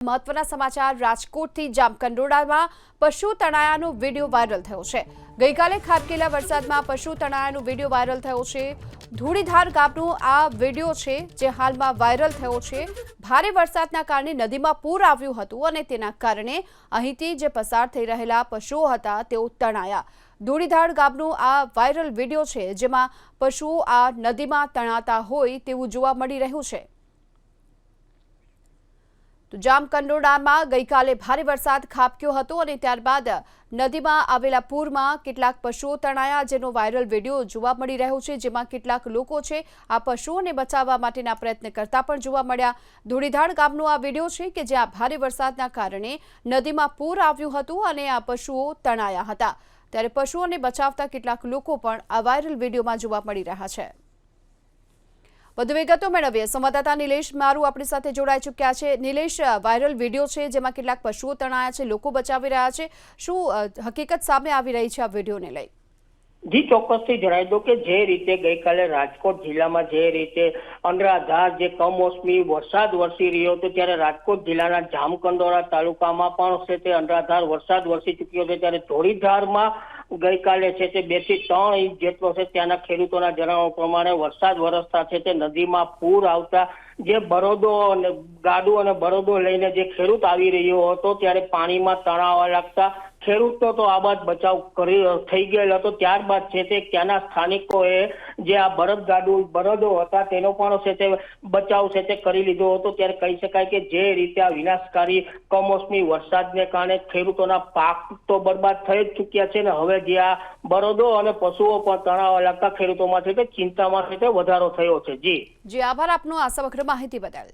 મહત્વના સમાચાર રાજકોટથી જામકંડોળામાં પશુ તણાયાનો વિડીયો વાયરલ થયો છે। ગઈકાલે ખાબકેલા વરસાદમાં પશુ તણાયાનો વિડીયો વાયરલ થયો છે। ધૂળીધાર ગામનો આ વિડીયો છે જે હાલમાં વાયરલ થયો છે। ભારે વરસાદના કારણે નદીમાં પૂર આવ્યું હતું અને તેના કારણે અહીંથી જે પસાર થઈ રહેલા પશુઓ હતા તેઓ તણાયા। ધૂળીધાર ગામનો આ વાયરલ વિડીયો છે જેમાં પશુઓ આ નદીમાં તણાતા હોય તેવું જોવા મળી રહ્યું છે। તો જામકંડોળામાં ગઈકાલે ભારે વરસાદ ખાબક્યો હતો અને ત્યારબાદ નદીમાં આવેલા પૂરમાં કેટલાક પશુઓ તણાયા જેનો વાયરલ વિડીયો જોવા મળી રહ્યો છે જેમાં કેટલાક લોકો છે આ પશુઓને બચાવવા માટેના પ્રયત્ન કરતા પણ જોવા મળ્યા। ધૂળીધાર ગામનો આ વિડીયો છે કે જ્યાં ભારે વરસાદના કારણે નદીમાં પૂર આવ્યું હતું અને આ પશુઓ તણાયા હતા ત્યારે પશુઓને બચાવતા કેટલાક લોકો પણ આ વાયરલ વિડીયોમાં જોવા મળી રહ્યા છે। વધુ વિગતો મેળવીએ સંવાદદાતા નિલેશ મારું આપણી સાથે જોડાઈ ચૂક્યા છે। નિલેશ, વાયરલ વિડીયો છે જેમાં કેટલાક પશુઓ તણાયા છે, લોકો બચાવી રહ્યા છે, શું હકીકત સામે આવી રહી છે આ વિડીયોને લઈ? જી ચોક્કસથી જણાવી દો કે જે રીતે ગઈકાલે રાજકોટ જિલ્લામાં જે રીતે અનરાધાર જે કમોસમી વરસાદ વરસી રહ્યો હતો ત્યારે રાજકોટ જિલ્લાના જામકંડોળા તાલુકામાં પણ છે તે અનરાધાર વરસાદ વરસી ચૂક્યો છે ત્યારે ધોળીધારમાં ગઈકાલે છે તે 2 થી 3 ઇંચ જેટલો છે ત્યાંના ખેડૂતોના જણાવ્યા પ્રમાણે વરસાદ વરસતા છે તે નદીમાં પૂર આવતા જે બળદો અને ગાડું અને બળદો લઈને જે ખેડૂત આવી રહ્યો હતો ત્યારે પાણીમાં તણાવા લાગતા ખેડૂતો તો આ બાદ બચાવ થઈ ગયેલો હતો। ત્યારબાદ છે તે ત્યાંના સ્થાનિકોએ જે આ બળદો હતા તેનો પણ છે તે બચાવ છે તે કરી લીધો હતો। ત્યારે કહી શકાય કે જે રીતે આ વિનાશકારી કમોસમી વરસાદને કારણે ખેડૂતોના પાક તો બરબાદ થઈ જ ચૂક્યા છે ને હવે જે આ બળદો અને પશુઓ પણ તણાવા લાગતા ખેડૂતોમાં છે તે ચિંતામાં છે તે વધારો થયો છે। જી આભાર આપનો આ સમગ્ર માહિતી બદલ।